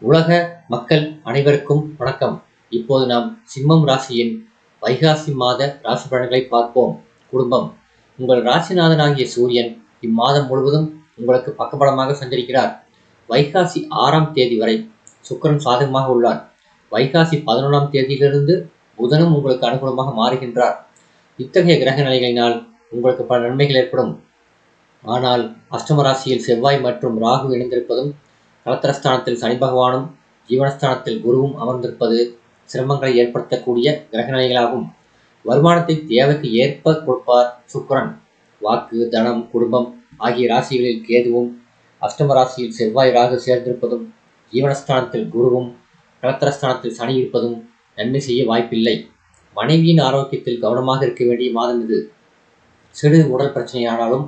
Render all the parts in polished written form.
உலக மக்கள் அனைவருக்கும் வணக்கம். இப்போது நாம் சிம்மம் ராசியின் வைகாசி மாத ராசி பலன்களை பார்ப்போம். குடும்பம். உங்கள் ராசிநாதனாகிய சூரியன் இம்மாதம் முழுவதும் உங்களுக்கு பக்கபலமாக சஞ்சரிக்கிறார். வைகாசி 6ஆம் தேதி வரை சுக்கிரன் சாதகமாக உள்ளார். வைகாசி 11ஆம் தேதியிலிருந்து புதனும் உங்களுக்கு அனுகூலமாக மாறுகின்றார். இத்தகைய கிரக நிலைகளினால் உங்களுக்கு பல நன்மைகள் ஏற்படும். ஆனால் அஷ்டம ராசியில் செவ்வாய் மற்றும் ராகு இணைந்திருப்பதும், கலத்திரஸ்தானத்தில் சனி பகவானும் ஜீவனஸ்தானத்தில் குருவும் அமர்ந்திருப்பது சிரமங்களை ஏற்படுத்தக்கூடிய கிரக நிலைகளாகும். வருமானத்தை தேவைக்கு ஏற்ப கொடுப்பார் சுக்கிரன். வாக்கு, தனம், குடும்பம் ஆகிய ராசிகளில் கேதுவும், அஷ்டம ராசியில் செவ்வாய் ராகு சேர்ந்திருப்பதும், ஜீவனஸ்தானத்தில் குருவும் கலத்திரஸ்தானத்தில் சனி இருப்பதும் நன்மை செய்ய வாய்ப்பில்லை. மனைவியின் ஆரோக்கியத்தில் கவனமாக இருக்க வேண்டிய மாதம் இது. சிறு உடல் பிரச்சனையானாலும்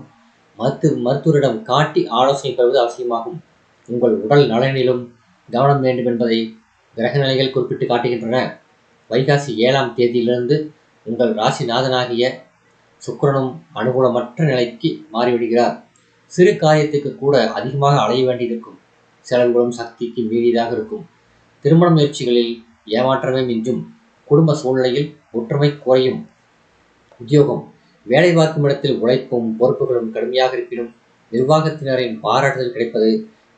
மருத்துவரிடம் காட்டி ஆலோசனை பெறுவது அவசியமாகும். உங்கள் உடல் நலனிலும் கவனம் வேண்டும் என்பதை கிரக நிலைகள் குறிப்பிட்டு காட்டுகின்றன. வைகாசி 7ஆம் தேதியிலிருந்து உங்கள் ராசிநாதனாகிய சுக்கிரனும் அனுகூலமற்ற நிலைக்கு மாறிவிடுகிறார். சிறு காரியத்துக்கு கூட அதிகமாக அலைய வேண்டியிருக்கும். செலவுகளும் சக்திக்கு மீறியதாக இருக்கும். திருமண முயற்சிகளில் ஏமாற்றமே மிஞ்சும். குடும்ப சூழ்நிலையில் ஒற்றுமை குறையும். உத்தியோகம். வேலை பார்க்கும் இடத்தில் உழைப்பும் பொறுப்புகளும் கடுமையாக இருப்பினும் நிர்வாகத்தினரின் பாராட்டுதல் கிடைப்பது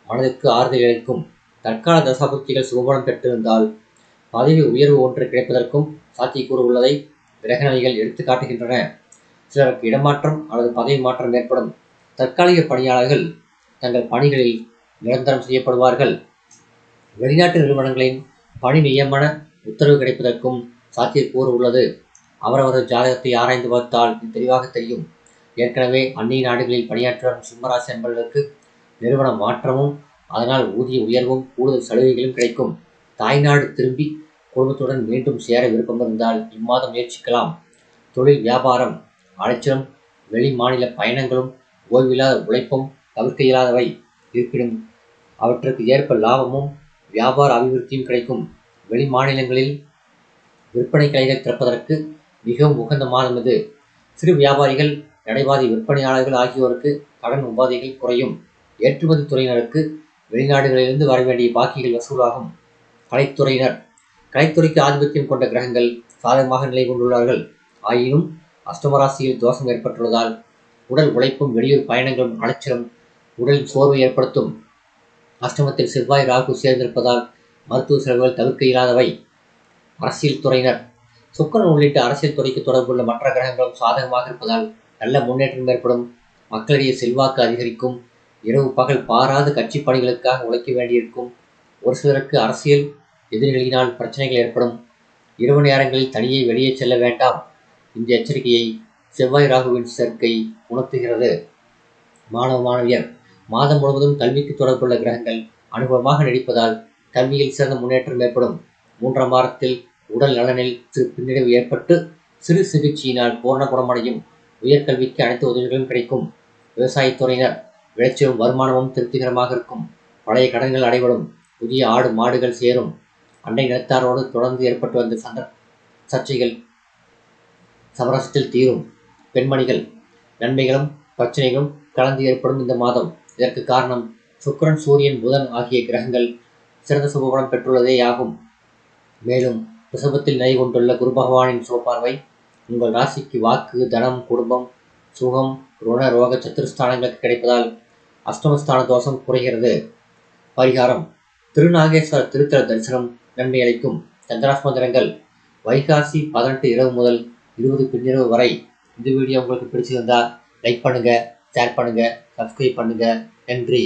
மனதிற்கு ஆறுதல் அளிக்கும். தற்கால தசாபுக்திகள் சுபபலம் பெற்றிருந்தால் பதவி உயர்வு ஒன்று கிடைப்பதற்கும் சாத்தியக்கூறு உள்ளதை கிரகநிலைகள் எடுத்து காட்டுகின்றன. சிலருக்கு இடமாற்றம் அல்லது பதவி மாற்றம் ஏற்படும். தற்காலிக பணியாளர்கள் தங்கள் பணிகளில் நிரந்தரம் செய்யப்படுவார்கள். வெளிநாட்டு நிறுவனங்களின் பணி நியமன உத்தரவு கிடைப்பதற்கும் சாத்தியக்கூறு உள்ளது. அவரவர் ஜாதகத்தை ஆராய்ந்து பார்த்தால் இது தெளிவாக தெரியும். ஏற்கனவே அந்நிய நாடுகளில் பணியாற்றி வரும் சிம்மராசி என்பவர்களுக்கு நிறுவன மாற்றமும் அதனால் ஊதிய உயர்வும் கூடுதல் சலுகைகளும் கிடைக்கும். தாய்நாடு திரும்பி குடும்பத்துடன் மீண்டும் சேர விருப்பம் இருந்தால் இம்மாதம் முயற்சிக்கலாம். தொழில் வியாபாரம். அலைச்சலும் வெளி மாநில பயணங்களும் ஓய்வில்லாத உழைப்பும் தவிர்க்க இயலாதவை. இருப்பினும் அவற்றுக்கு ஏற்ப லாபமும் வியாபார அபிவிருத்தியும் கிடைக்கும். வெளி மாநிலங்களில் விற்பனை கடைகள் திறப்பதற்கு மிகவும் உகந்த மாதம் இது. சிறு வியாபாரிகள், நடைபாதை விற்பனையாளர்கள் ஆகியோருக்கு கடன் உபாதைகள் குறையும். ஏற்றுமதி துறையினருக்கு வெளிநாடுகளிலிருந்து வர வேண்டிய பாக்கிகள் வசூலாகும். கலைத்துறையினர். கலைத்துறைக்கு ஆதிபத்தியம் கொண்ட கிரகங்கள் சாதகமாக நிலை கொண்டுள்ளார்கள். ஆயினும் அஷ்டமராசியில் தோஷம் ஏற்பட்டுள்ளதால் உடல் உழைப்பும் வெளியூர் பயணங்களும் அலைச்சலும் உடலின் சோர்வை ஏற்படுத்தும். அஷ்டமத்தில் செவ்வாய் ராகு சேர்ந்திருப்பதால் மருத்துவ செலவுகள் தவிர்க்க இயலாதவை. அரசியல் துறையினர். சுக்கிரன் உள்ளிட்ட அரசியல் துறைக்கு தொடர்புள்ள மற்ற கிரகங்களும் சாதகமாக இருப்பதால் நல்ல முன்னேற்றம் ஏற்படும். மக்களிடையே செல்வாக்கு அதிகரிக்கும். இரவு பகல் பாராத கட்சி பணிகளுக்காக உழைக்க வேண்டியிருக்கும். ஒரு சிலருக்கு அரசியல் எதிரிகளினால் பிரச்சனைகள் ஏற்படும். இரவு நேரங்களில் தனியே வெளியே செல்ல வேண்டாம். இந்த எச்சரிக்கையை செவ்வாய் ராகுவின் சேர்க்கை உணர்த்துகிறது. மாணவ மாணவியர். மாதம் முழுவதும் கல்விக்கு தொடர்புள்ள கிரகங்கள் அனுகூலமாக நடிப்பதால் கல்வியில் சிறந்த முன்னேற்றம் ஏற்படும். 3ஆம் வாரத்தில் உடல் நலனில் சிறு பின்னடைவு ஏற்பட்டு சிறு சிகிச்சையினால் பூரண குணமடையும். உயர்கல்விக்கு அனைத்து உதவிகளும் கிடைக்கும். விவசாயத்துறையினர். விளைச்சலும் வருமானமும் திருப்திகரமாக இருக்கும். பழைய கடன்கள் அடைபடும். புதிய ஆடு மாடுகள் சேரும். அண்டை நிலத்தாரோடு தொடர்ந்து ஏற்பட்டு வந்த சர்ச்சைகள் சமரசத்தில் தீரும். பெண்மணிகள். நன்மைகளும் பிரச்சனைகளும் கலந்து ஏற்படும் இந்த மாதம். இதற்கு காரணம் சுக்கிரன், சூரியன், புதன் ஆகிய கிரகங்கள் சிறந்த சுபபலம் பெற்றுள்ளதேயாகும். மேலும் ரிஷபத்தில் நிலை கொண்டுள்ள குரு பகவானின் சுபபார்வை உங்கள் ராசிக்கு வாக்கு, தனம், குடும்பம், சுகம், ருண, ரோக, சத்துருஸ்தானங்களுக்கு கிடைப்பதால் அஷ்டமஸ்தான தோஷம் குறைகிறது. பரிகாரம். திருநாகேஸ்வர திருத்தல தரிசனம் நன்மை அளிக்கும். சந்திராஸ்மந்திரங்கள். வைகாசி 18 இரவு முதல் 20 பின்னிரவு வரை. இந்த வீடியோ உங்களுக்கு பிடிச்சிருந்தா லைக் பண்ணுங்க, ஷேர் பண்ணுங்க, சப்ஸ்கிரைப் பண்ணுங்க. நன்றி.